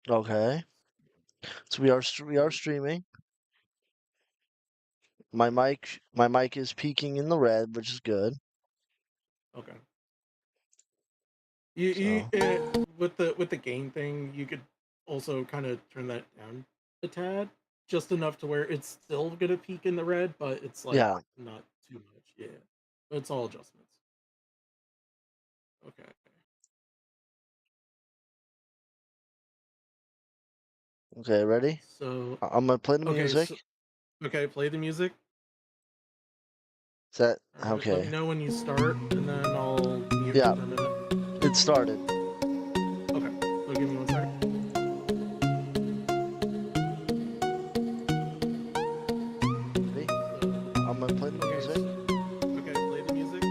Okay. So we are streaming. My mic is peaking in the red, which is good. Okay. You So with the gain thing, you could also kind of turn that down a tad, just enough to where it's still gonna peak in the red, but it's like yeah. not too much. Yeah, it's all adjustments. Okay. Okay, ready? So I'm gonna play the okay, music. so okay, play the music. Is that All right, let me okay? know when you start, and then I'll mute Yeah, for a minute. it started. Okay, so give me 1 second. Ready? I'm So gonna play the okay, music. okay, play the music.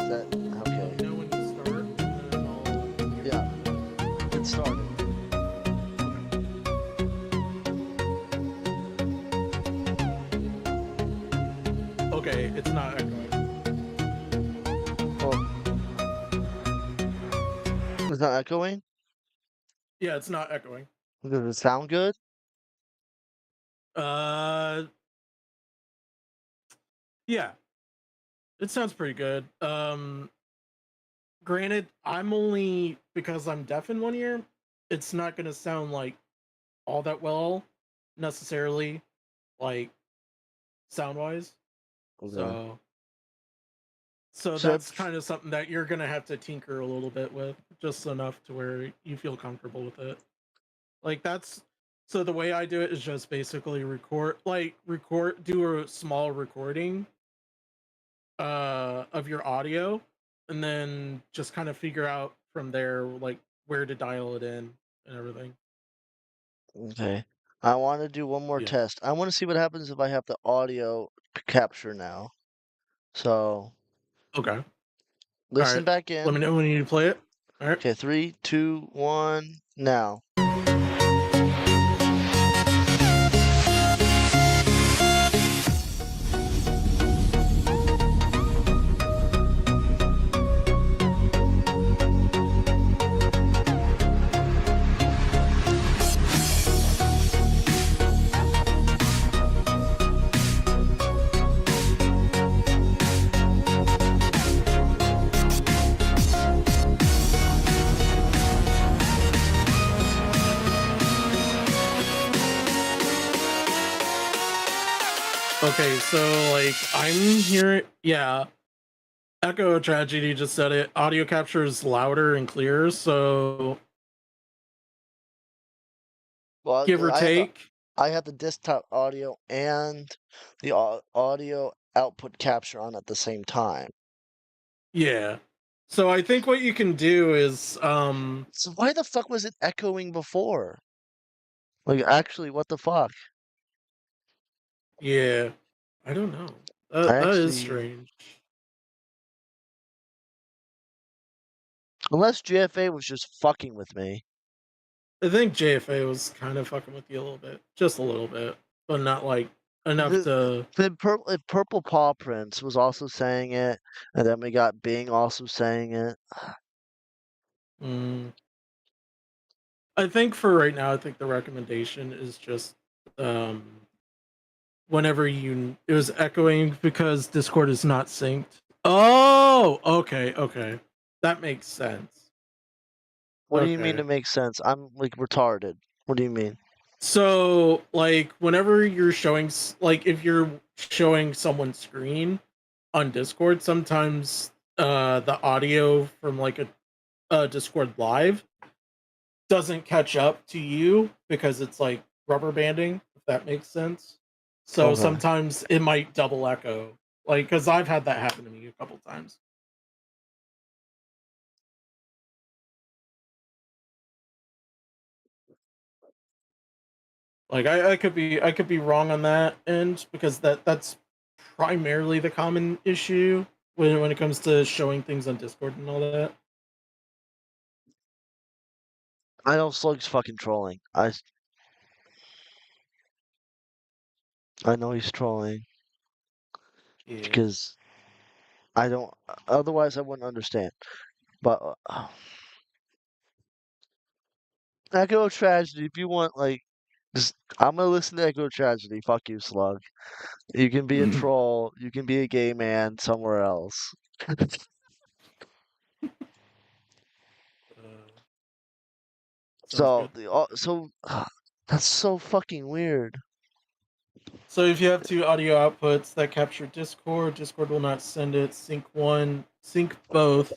Is that Let okay? me know when you start, and then I'll mute Yeah, for a minute. it started. Okay. Okay, it's not echoing. Well, it's not echoing. Yeah, it's not echoing. Does it sound good? Uh, yeah, it sounds pretty good. Granted, I'm only because I'm deaf in one ear. It's not gonna sound like all that well necessarily, like sound wise. Okay. So, so So that's kind of something that you're gonna have to tinker a little bit with, just enough to where you feel comfortable with it. Like that's so the way I do it is just basically do a small recording of your audio and then just kind of figure out from there like where to dial it in and everything. okay. I want to do one more Yeah. test. I want to see what happens if I have the audio capture now. So Okay. All listen right. back Let me in. know when you need to play it. All right. Okay, 3, 2, 1, now. Okay. So like I'm hearing, yeah. Echo Tragedy just said it. Audio capture is louder and clearer. So Well, give 'cause or take. I have the desktop audio and the audio output capture on at the same time. Yeah. So I think what you can do is So why the fuck was it echoing before? Like, actually, what the fuck? yeah. I don't know. I That is actually, strange. unless GFA was just fucking with me. I think JFA was kind of fucking with you a little bit, just a little bit, but not like enough The, to. Purple Paw Prince was also saying it, and then we got Bing also saying it. Mm. I think for right now, I think the recommendation is just um, whenever it was echoing because Discord is not synced. Oh, okay, okay, that makes sense. What do you mean Okay, it makes sense? I'm like retarded. What do you mean? so like whenever you're like if you're showing someone's screen on Discord, sometimes the audio from like a Discord live doesn't catch up to you because it's like rubber banding, if that makes sense. So Okay. sometimes it might double echo. Like, because I've had that happen to me a couple times. Like I could be wrong on that end because that's primarily the common issue when it comes to showing things on Discord and all that. I know Slug's fucking trolling. I know he's trolling Yeah. because I don't. Otherwise, I wouldn't understand. But Echo Tragedy, if you want, like, just, I'm gonna listen to Echo Tragedy. Fuck you, Slug. You can be a troll. You can be a gay man somewhere else. Sounds So, good. that's so fucking weird. So if you have two audio outputs that capture Discord will not send it. Sync both.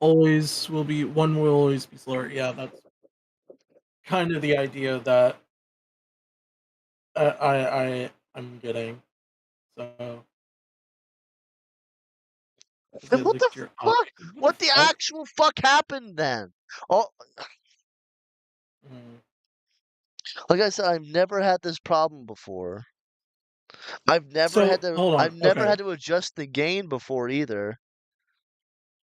One will always be slower. Yeah, that's kind of the idea that I'm getting. So if Then it what the leaked your out, fuck? what the What the fuck? actual fuck happened then? Oh, Mm. like I said, I've never had this problem before. I've never had So to. hold on. I've never Okay. had to adjust the gain before either.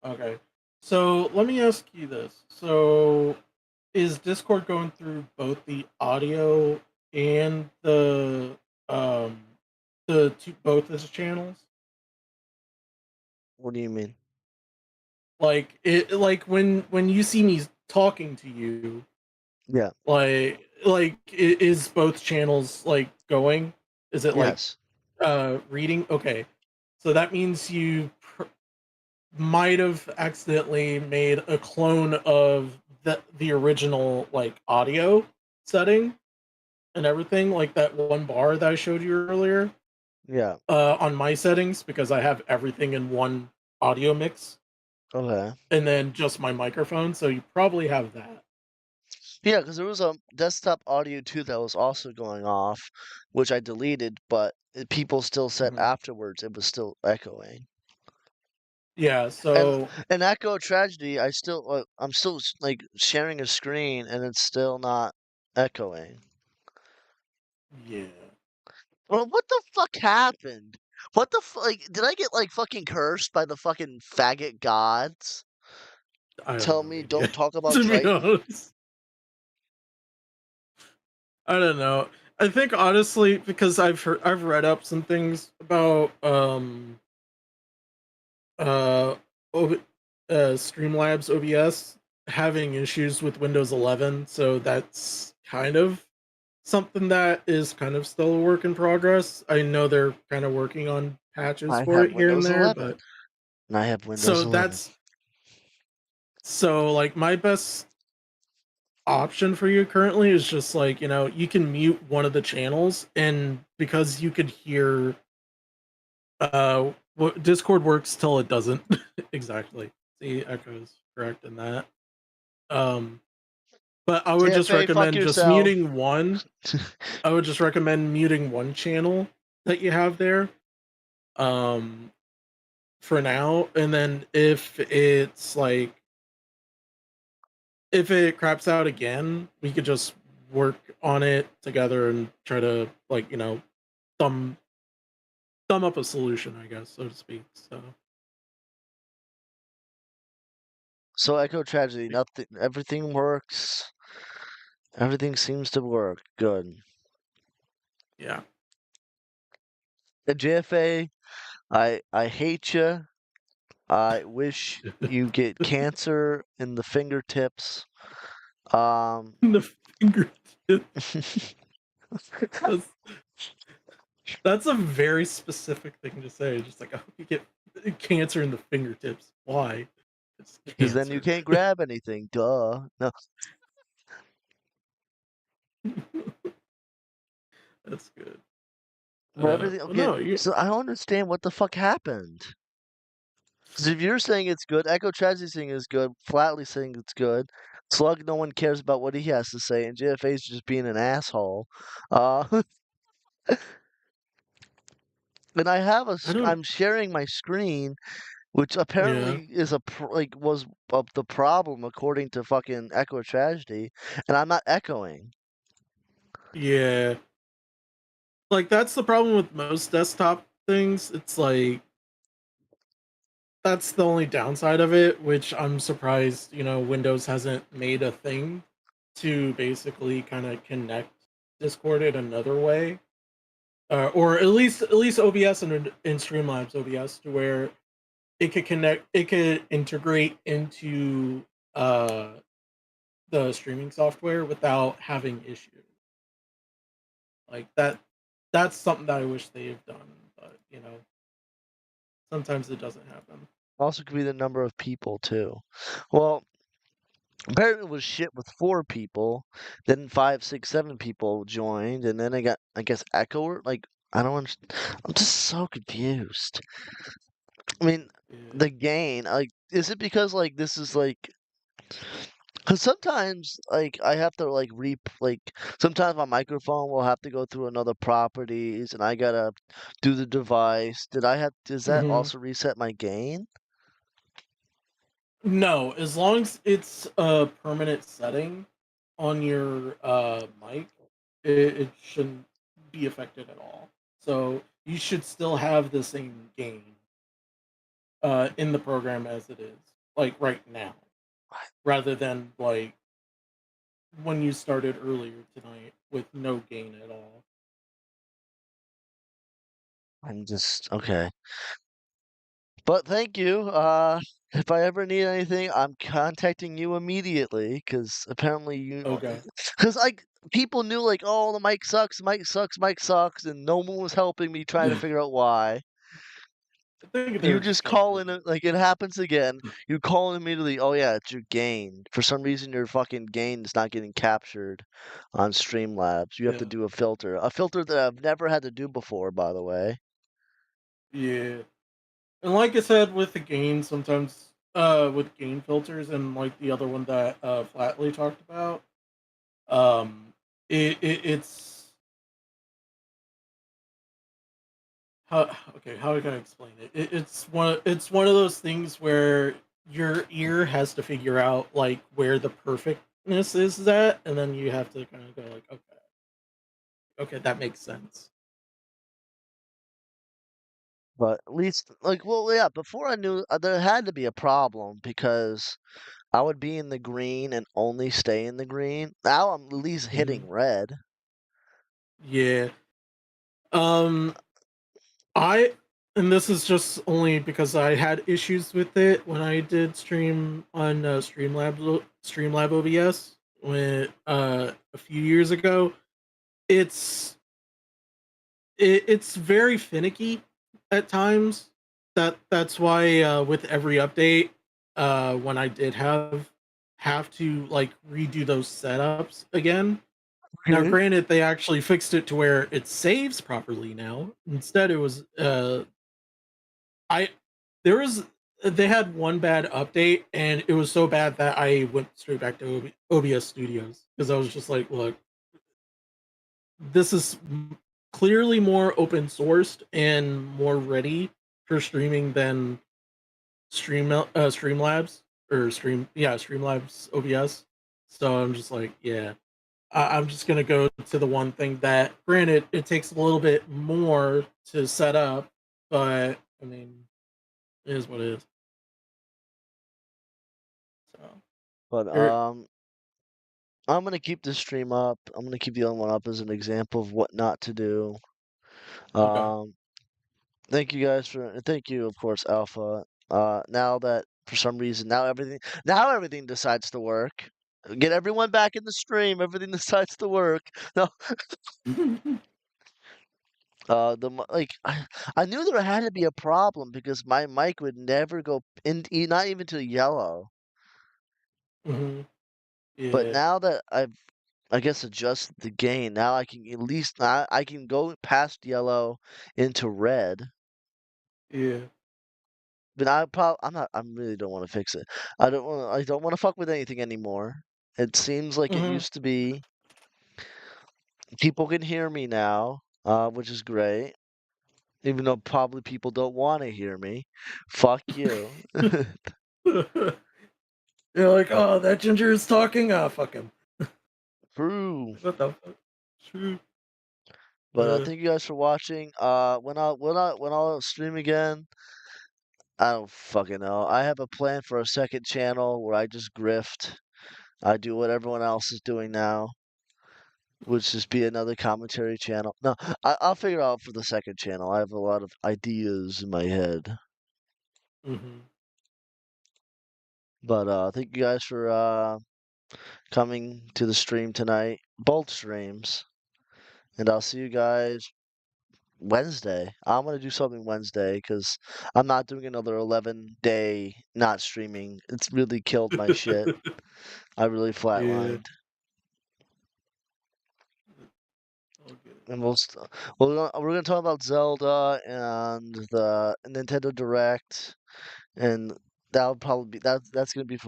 Okay. So let me ask you this. So is Discord going through both the audio and um both as channels? What do you mean? Like when you see me talking to you, Yeah. is both channels like going? Is it like Yes. reading? Okay. So that means might have accidentally made a clone of the original like audio setting and everything, like that one bar that I showed you earlier, Yeah. on my settings because I have everything in one audio mix Okay. and then just my microphone. So you probably have that. Yeah, because there was a desktop audio too that was also going off, which I deleted, but people still said Mhm. afterwards it was still echoing. Yeah. And So in Echo Tragedy, I'm still like sharing a screen and it's still not echoing. yeah, Well, what the fuck happened? What the like? Did I get like fucking cursed by the fucking faggot gods? I have Tell no me idea. don't talk about To be Triton. honest, I don't know. I think honestly because I've read up some things about uh, O- Streamlabs OBS having issues with Windows 11, so that's kind of something that is kind of still a work in progress. I know they're kind of working on patches I for have it here and Windows there, 11, but and I have Windows so 11. that's so like my best option for you currently is just like, you can mute one of the channels and because you could hear what Discord works till it doesn't. Exactly. See, Echo's correct in that. Um, but I would just JFA, fuck recommend just yourself. muting one. I would just recommend muting one channel that you have there. Um, for now, and then if it craps out again, we could just work on it together and try to thumb thumb up a solution, I guess, so to speak. So So Echo Tragedy, nothing, everything works. Everything seems to work. Good. yeah. And JFA, I hate you. I wish you get cancer in the fingertips. Um, The fingertip. That's, that's a very specific thing to say. Just like I hope you get cancer in the fingertips. Why? It's because then you cancer. can't grab anything. Duh. No. That's good. But everything Well, okay. no, you. So I don't understand what the fuck happened. Because if you're saying it's good, Echo Tragedy saying it's good, Flatly saying it's good, Slug, no one cares about what he has to say, and JFA's just being an asshole. Uh, and I don't. I'm sharing my screen, which Yeah. apparently is was the problem according to fucking Echo Tragedy, and I'm not echoing. Yeah. Like that's the problem with most desktop things. It's like that's the only downside of it, which I'm surprised, Windows hasn't made a thing to basically kind of connect Discord in another way. Or at least OBS and Streamlabs OBS to where it could integrate into uh the streaming software without having issues. Like that's something that I wish they have done, but sometimes it doesn't happen. Also could be the number of people too. Well, apparently it was shit with 4 people, then 5, 6, 7 people joined, and then I got, I guess, echo. Like, I don't understand. I'm just so confused. I mean, Yeah. the gain, like, is it because like this is like? Because sometimes, like, I have to like sometimes my microphone will have to go through another properties, and I gotta do the device. Does that hmm also reset my gain? No, as long as it's a permanent setting on your mic, it shouldn't be affected at all. So you should still have the same gain in the program as it is, like right now, rather than like when you started earlier tonight with no gain at all. I'm just okay. But thank you. If I ever need anything, I'm contacting you immediately because apparently Okay. because like people knew like, oh, the mic sucks, and no one was helping me trying to I figure out why. think You they're just just getting call in, busy. like it happens again. You call in immediately. Oh yeah, it's your gain. For some reason, your fucking gain is not getting captured on Streamlabs. You have Yeah. to do a filter that I've never had to do before, by the way. Yeah. And like I said with the gain, sometimes with gain filters and like the other one that Flatley talked about, um it's how okay, how can I explain it? It's one of those things where your ear has to figure out like where the perfectness is at, and then you have to kind of go like, okay, that makes sense. But at least, like, well, yeah. Before I knew, there had to be a problem because I would be in the green and only stay in the green. Now I'm at least hitting hmm red. Yeah. Um I and this is just only because I had issues with it when I did stream on Streamlab OBS when a few years ago. It's it's very finicky at times. That's why with every update, when I did have to like redo those setups again. Now, Okay. granted, they actually fixed it to where it saves properly now. Instead, it was I there was they had one bad update, and it was so bad that I went straight back to OBS Studios because I was just like, look, this is clearly more open sourced and more ready for streaming than Streamlabs or Streamlabs OBS. So I'm just like, yeah, I'm just gonna go to the one thing that, granted, it takes a little bit more to set up, but I mean, it is what it is. So. But Er, I'm gonna keep this stream up. I'm gonna keep the other one up as an example of what not to do. okay. Um, thank you, of course, Alpha. Now that for some reason now everything decides to work. Get everyone back in the stream. Everything decides to work. No, like I knew there had to be a problem because my mic would never go not even to yellow. hmm But Yeah, now that I guess adjusted the gain, now I can at least I can go past yellow into red. yeah. But I really don't want to fix it. I don't want to fuck with anything anymore. It seems like it hmm used to be. People can hear me now, which is great. Even though probably people don't want to hear me. Fuck you. You're like, oh, that ginger is talking. Ah, fuck him. True. What the fuck? True. But thank you guys for watching. When I'll stream again, I don't fucking know. I have a plan for a second channel where I just grift. I do what everyone else is doing now, which is be another commentary channel. No, I'll figure out for the second channel. I have a lot of ideas in my head. hmm But thank you guys for coming to the stream tonight, both streams, and I'll see you guys Wednesday. I'm gonna do something Wednesday because I'm not doing another 11-day not streaming. It's really killed my shit. I really Yeah. flatlined. Okay. And we're gonna talk about Zelda and the Nintendo Direct, and that'll probably be that's gonna be for